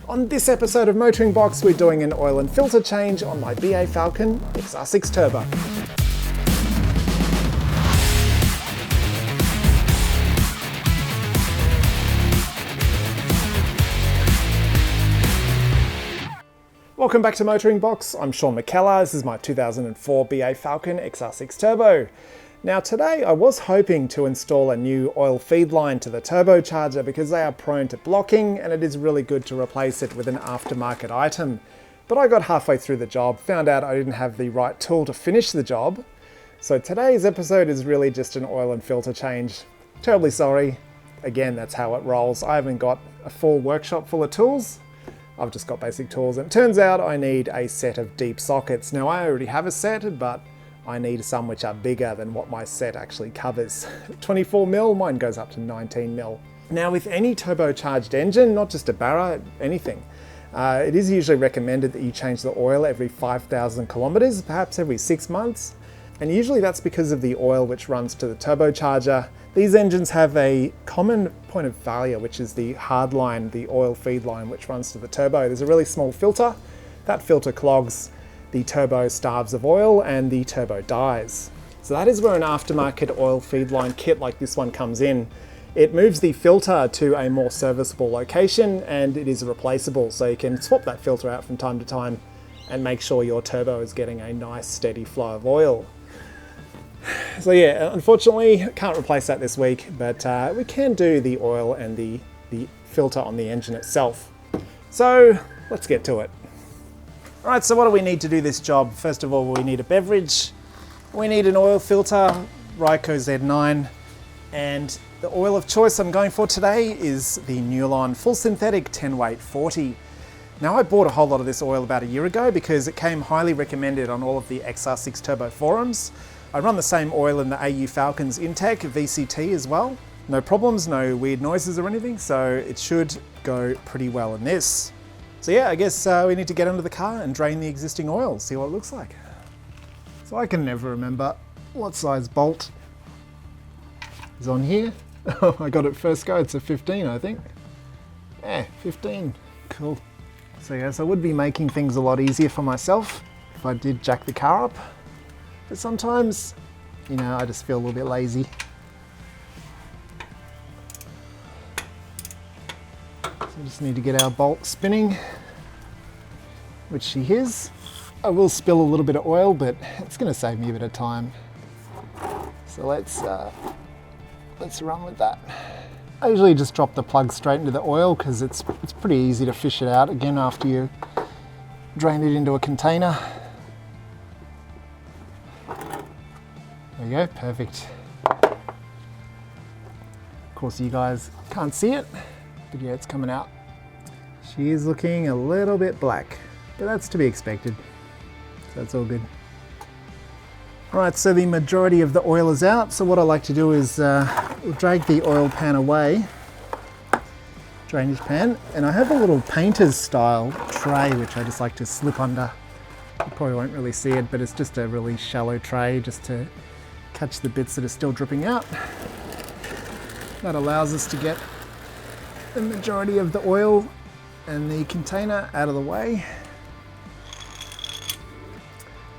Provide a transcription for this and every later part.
On this episode of MotoringBox, we're doing an oil and filter change on my BA Falcon XR6 Turbo. Welcome back to MotoringBox. I'm Sean McKellar. This is my 2004 BA Falcon XR6 Turbo. Now today I was hoping to install a new oil feed line to the turbocharger because they are prone to blocking and it is really good to replace it with an aftermarket item. But I got halfway through the job, found out I didn't have the right tool to finish the job. So today's episode is really just an oil and filter change. Terribly sorry. Again, that's how it rolls. I haven't got a full workshop full of tools. I've just got basic tools, and it turns out I need a set of deep sockets. Now I already have a set, but I need some which are bigger than what my set actually covers. 24mm, mine goes up to 19mm. Now with any turbocharged engine, not just a Barra, anything, it is usually recommended that you change the oil every 5,000 kilometers, perhaps every 6 months. And usually that's because of the oil which runs to the turbocharger. These engines have a common point of failure, which is the hard line, the oil feed line, which runs to the turbo. There's a really small filter. That filter clogs, the turbo starves of oil and the turbo dies. So that is where an aftermarket oil feed line kit like this one comes in. It moves the filter to a more serviceable location and it is replaceable. So you can swap that filter out from time to time and make sure your turbo is getting a nice steady flow of oil. So yeah, unfortunately, can't replace that this week, but we can do the oil and the filter on the engine itself. So let's get to it. All right, so what do we need to do this job? First of all, we need a beverage. We need an oil filter, Ryco Z9, and the oil of choice I'm going for today is the Newlon Full Synthetic 10 Weight 40. Now I bought a whole lot of this oil about a year ago because it came highly recommended on all of the XR6 Turbo forums. I run the same oil in the AU Falcon's Intech VCT as well. No problems, no weird noises or anything, so it should go pretty well in this. So yeah, I guess we need to get under the car and drain the existing oil, see what it looks like. So I can never remember what size bolt is on here. I got it first go, it's a 15 I think. Yeah, 15, cool. So yes, I would be making things a lot easier for myself if I did jack the car up. But sometimes, you know, I just feel a little bit lazy. So we just need to get our bolt spinning, which she is. I will spill a little bit of oil, but it's going to save me a bit of time. So let's run with that. I usually just drop the plug straight into the oil because it's pretty easy to fish it out again after you drain it into a container. There you go, perfect. Of course you guys can't see it, but yeah, it's coming out. She is looking a little bit black, but that's to be expected. So that's all good. All right, so the majority of the oil is out. So what I like to do is drag the oil pan away, drainage pan, and I have a little painter's style tray, which I just like to slip under. You probably won't really see it, but it's just a really shallow tray just to catch the bits that are still dripping out. That allows us to get the majority of the oil and the container out of the way.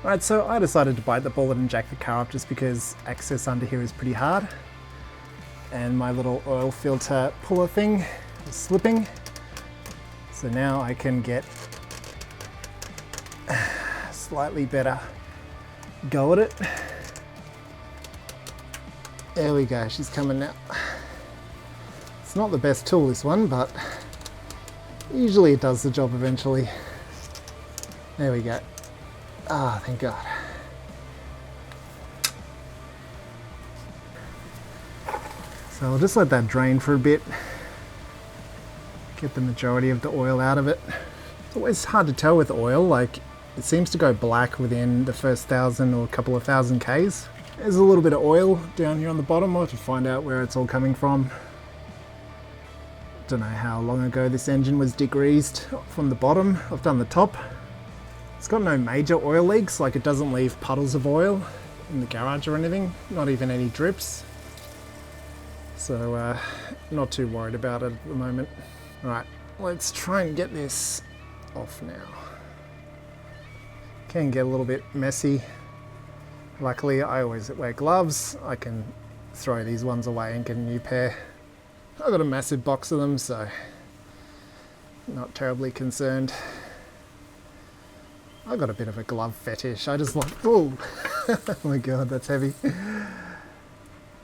Alright, so I decided to bite the bullet and jack the car up just because access under here is pretty hard. And my little oil filter puller thing is slipping. So now I can get a slightly better go at it. There we go, she's coming now. It's not the best tool, this one, but usually it does the job eventually. There we go. Ah, thank God. So I'll just let that drain for a bit. Get the majority of the oil out of it. It's always hard to tell with oil, like it seems to go black within the first 1,000 or a couple of thousand Ks. There's a little bit of oil down here on the bottom. I'll have to find out where it's all coming from. Don't know how long ago this engine was degreased from the bottom. I've done the top. It's got no major oil leaks, like it doesn't leave puddles of oil in the garage or anything, not even any drips. So not too worried about it at the moment. All right, let's try and get this off now. Can get a little bit messy. Luckily, I always wear gloves. I can throw these ones away and get a new pair. I've got a massive box of them, so not terribly concerned. I've got a bit of a glove fetish. I just like, oh, oh my God, that's heavy.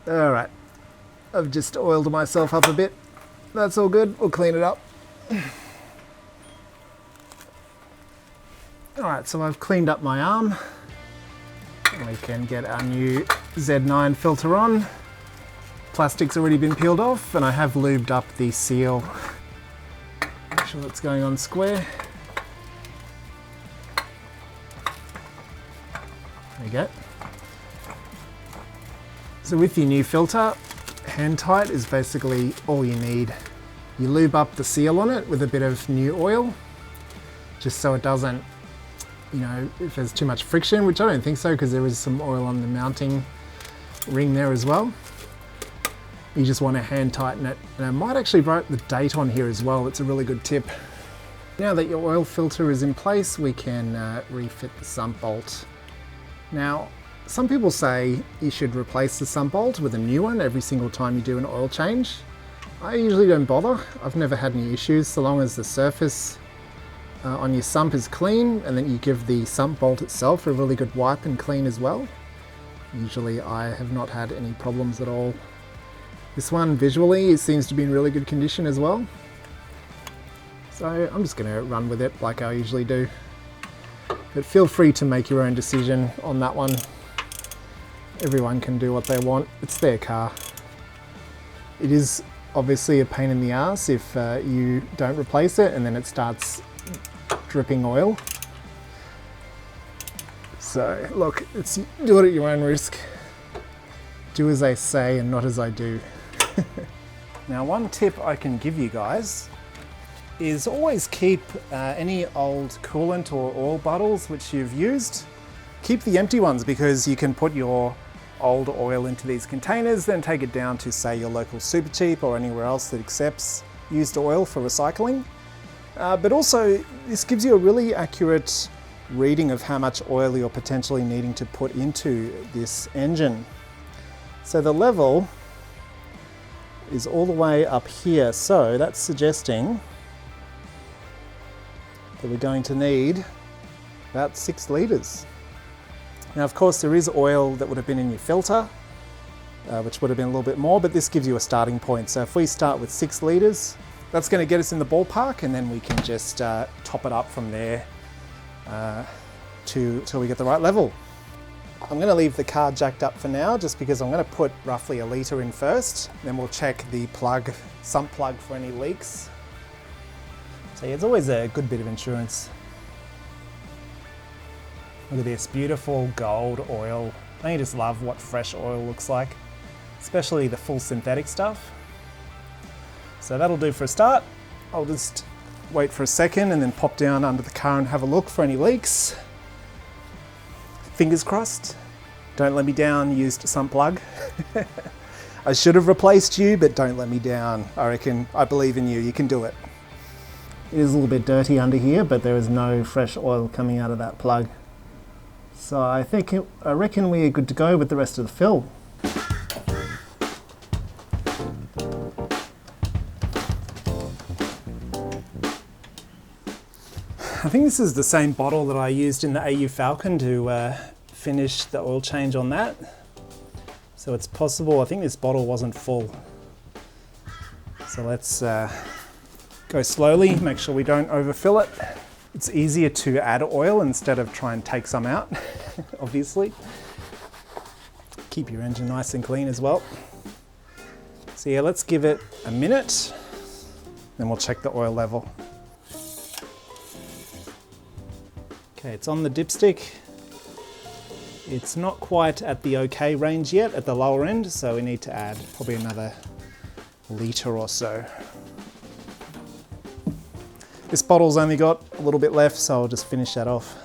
All right, I've just oiled myself up a bit. That's all good, we'll clean it up. All right, so I've cleaned up my arm. We can get our new Z9 filter on. Plastic's already been peeled off, and I have lubed up the seal. Make sure that's going on square. There you go. So with your new filter, hand tight is basically all you need. You lube up the seal on it with a bit of new oil, just so it doesn't, you know, if there's too much friction, which I don't think so because there is some oil on the mounting ring there as well. You just want to hand tighten it. And I might actually write the date on here as well. It's a really good tip. Now that your oil filter is in place, we can refit the sump bolt. Now, some people say you should replace the sump bolt with a new one every single time you do an oil change. I usually don't bother. I've never had any issues so long as the surface on your sump is clean, and then you give the sump bolt itself a really good wipe and clean as well. Usually I have not had any problems at all. This one visually, it seems to be in really good condition as well. So I'm just going to run with it like I usually do. But feel free to make your own decision on that one. Everyone can do what they want. It's their car. It is obviously a pain in the ass if you don't replace it and then it starts dripping oil. So look, do it at your own risk. Do as I say and not as I do. Now, one tip I can give you guys is always keep any old coolant or oil bottles which you've used. Keep the empty ones because you can put your old oil into these containers, then take it down to, say, your local Supercheap or anywhere else that accepts used oil for recycling. But also, this gives you a really accurate reading of how much oil you're potentially needing to put into this engine. So the level is all the way up here, so that's suggesting that we're going to need about 6 litres. Now, of course, there is oil that would have been in your filter, which would have been a little bit more, but this gives you a starting point. So if we start with 6 litres, that's going to get us in the ballpark, and then we can just top it up from there till we get the right level. I'm going to leave the car jacked up for now, just because I'm going to put roughly a litre in first, then we'll check the sump plug for any leaks. So yeah, it's always a good bit of insurance. Look at this beautiful gold oil. I just love what fresh oil looks like, especially the full synthetic stuff. So that'll do for a start. I'll just wait for a second and then pop down under the car and have a look for any leaks. Fingers crossed. Don't let me down, used sump plug. I should have replaced you, but don't let me down. I believe in you, you can do it. It is a little bit dirty under here, but there is no fresh oil coming out of that plug. So I reckon we are good to go with the rest of the fill. I think this is the same bottle that I used in the AU Falcon to finish the oil change on that. So it's possible, I think this bottle wasn't full. So let's go slowly, make sure we don't overfill it. It's easier to add oil instead of try and take some out, obviously. Keep your engine nice and clean as well. So yeah, let's give it a minute, then we'll check the oil level. Okay, it's on the dipstick. It's not quite at the okay range yet, at the lower end, so we need to add probably another litre or so. This bottle's only got a little bit left, so I'll just finish that off.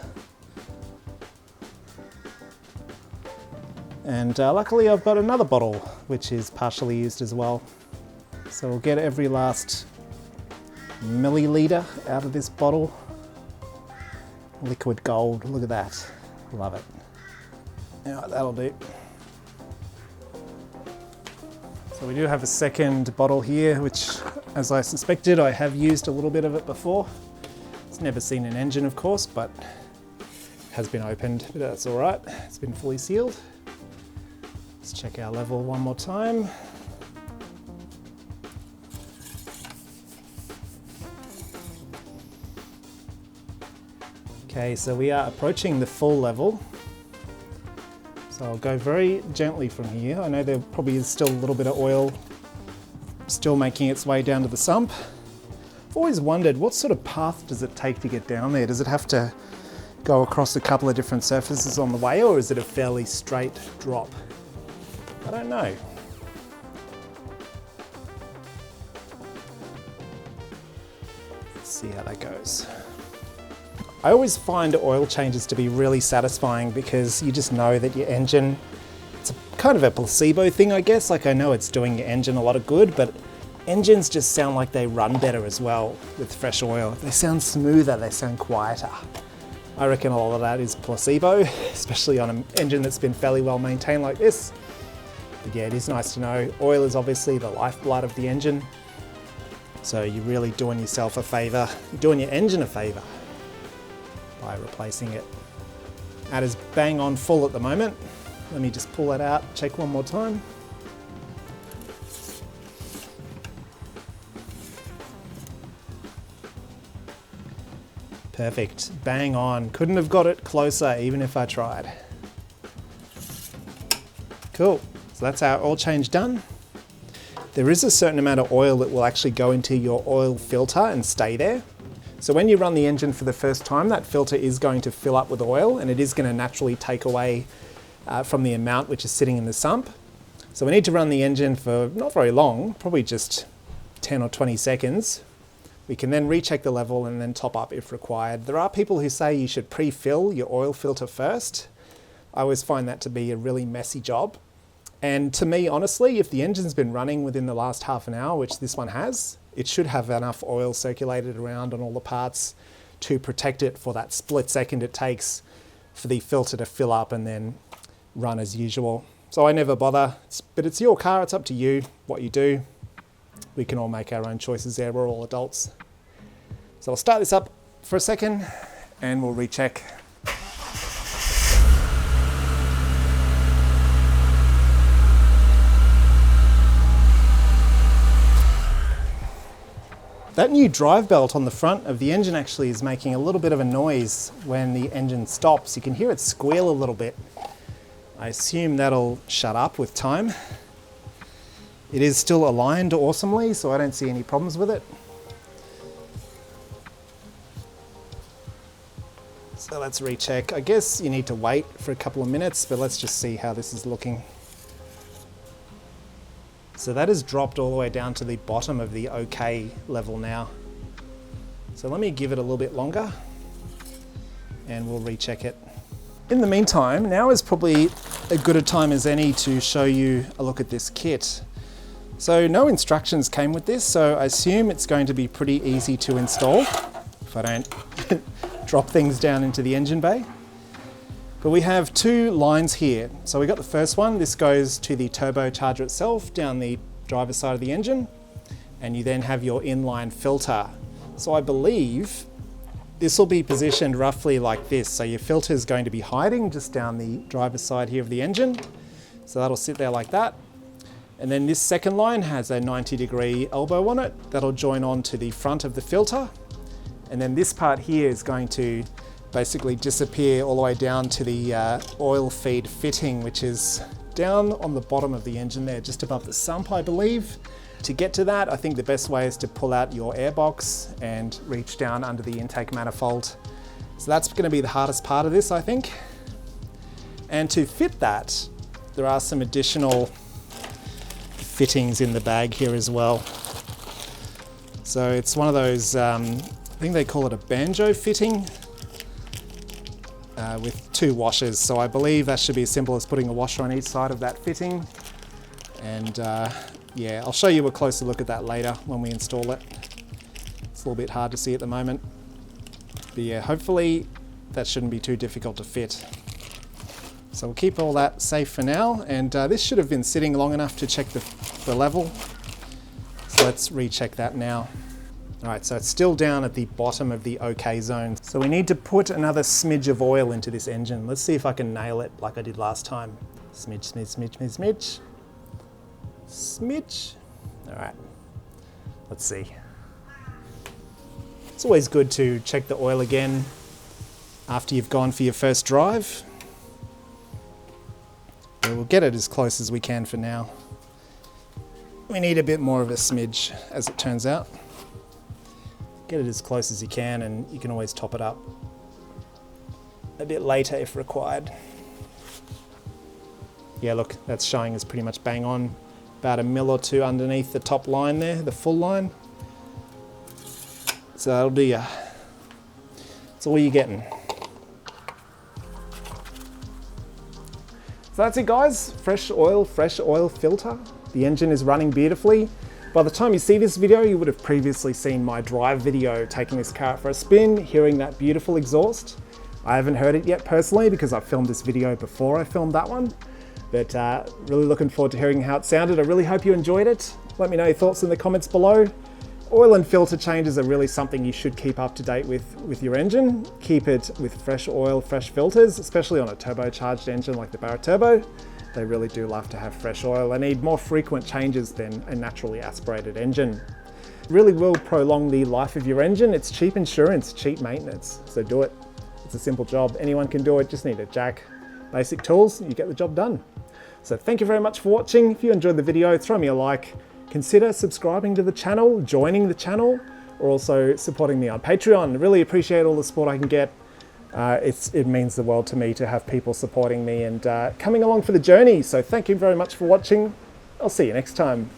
And luckily I've got another bottle, which is partially used as well. So we'll get every last milliliter out of this bottle. Liquid gold, look at that. Love it. Yeah, that'll do. So we do have a second bottle here, which, as I suspected, I have used a little bit of it before. It's never seen an engine, of course, but has been opened, but that's all right. It's been fully sealed. Let's check our level one more time. Okay, so we are approaching the full level. So I'll go very gently from here. I know there probably is still a little bit of oil still making its way down to the sump. I've always wondered, what sort of path does it take to get down there? Does it have to go across a couple of different surfaces on the way, or is it a fairly straight drop? I don't know. Let's see how that goes. I always find oil changes to be really satisfying because you just know that your engine, it's kind of a placebo thing, I guess. Like, I know it's doing your engine a lot of good, but engines just sound like they run better as well with fresh oil. They sound smoother, they sound quieter. I reckon a lot of that is placebo, especially on an engine that's been fairly well maintained like this. But yeah, it is nice to know oil is obviously the lifeblood of the engine. So you're really doing yourself a favor, you're doing your engine a favor by replacing it. That is bang on full at the moment. Let me just pull that out, check one more time. Perfect, bang on. Couldn't have got it closer even if I tried. Cool, so that's our oil change done. There is a certain amount of oil that will actually go into your oil filter and stay there. So when you run the engine for the first time, that filter is going to fill up with oil and it is going to naturally take away from the amount which is sitting in the sump. So we need to run the engine for not very long, probably just 10 or 20 seconds. We can then recheck the level and then top up if required. There are people who say you should pre-fill your oil filter first. I always find that to be a really messy job. And to me, honestly, if the engine's been running within the last half an hour, which this one has, it should have enough oil circulated around on all the parts to protect it for that split second it takes for the filter to fill up and then run as usual. So I never bother, but it's your car, it's up to you what you do. We can all make our own choices there, we're all adults. So I'll start this up for a second and we'll recheck. That new drive belt on the front of the engine actually is making a little bit of a noise when the engine stops. You can hear it squeal a little bit. I assume that'll shut up with time. It is still aligned awesomely, so I don't see any problems with it. So let's recheck. I guess you need to wait for a couple of minutes, but let's just see how this is looking. So that has dropped all the way down to the bottom of the OK level now. So let me give it a little bit longer and we'll recheck it. In the meantime, now is probably as good a time as any to show you a look at this kit. So no instructions came with this, so I assume it's going to be pretty easy to install if I don't drop things down into the engine bay. But we have two lines here. So we got the first one, this goes to the turbocharger itself down the driver's side of the engine, and you then have your inline filter. So I believe this will be positioned roughly like this. So your filter is going to be hiding just down the driver's side here of the engine. So that'll sit there like that. And then this second line has a 90-degree elbow on it. That'll join on to the front of the filter. And then this part here is going to basically disappear all the way down to the oil feed fitting, which is down on the bottom of the engine there, just above the sump, I believe. To get to that, I think the best way is to pull out your airbox and reach down under the intake manifold. So that's going to be the hardest part of this, I think. And to fit that, there are some additional fittings in the bag here as well. So it's one of those, I think they call it a banjo fitting. With two washers, so I believe that should be as simple as putting a washer on each side of that fitting. And yeah, I'll show you a closer look at that later when we install it. So a little bit hard to see at the moment. But yeah, hopefully that shouldn't be too difficult to fit. So we'll keep all that safe for now, and this should have been sitting long enough to check the level. So let's recheck that now. All right, so it's still down at the bottom of the OK zone. So we need to put another smidge of oil into this engine. Let's see if I can nail it like I did last time. Smidge, smidge, smidge, smidge, smidge. Smidge. All right, let's see. It's always good to check the oil again after you've gone for your first drive. But we'll get it as close as we can for now. We need a bit more of a smidge, as it turns out. Get it as close as you can, and you can always top it up a bit later if required. Yeah, look, that's showing us pretty much bang on. About a mil or two underneath the top line there, the full line. So that'll do ya. That's all you're getting. So that's it, guys. Fresh oil filter. The engine is running beautifully. By the time you see this video, you would have previously seen my drive video taking this car out for a spin, hearing that beautiful exhaust. I haven't heard it yet personally because I filmed this video before I filmed that one. But really looking forward to hearing how it sounded. I really hope you enjoyed it. Let me know your thoughts in the comments below. Oil and filter changes are really something you should keep up to date with your engine. Keep it with fresh oil, fresh filters, especially on a turbocharged engine like the Barra Turbo. They really do love to have fresh oil. They need more frequent changes than a naturally aspirated engine. It really will prolong the life of your engine. It's cheap insurance, cheap maintenance, so do it. It's a simple job. Anyone can do it, just need a jack, basic tools, you get the job done. So thank you very much for watching. If you enjoyed the video, throw me a like. Consider subscribing to the channel, joining the channel, or also supporting me on Patreon. I really appreciate all the support I can get. It means the world to me to have people supporting me and coming along for the journey. So thank you very much for watching. I'll see you next time.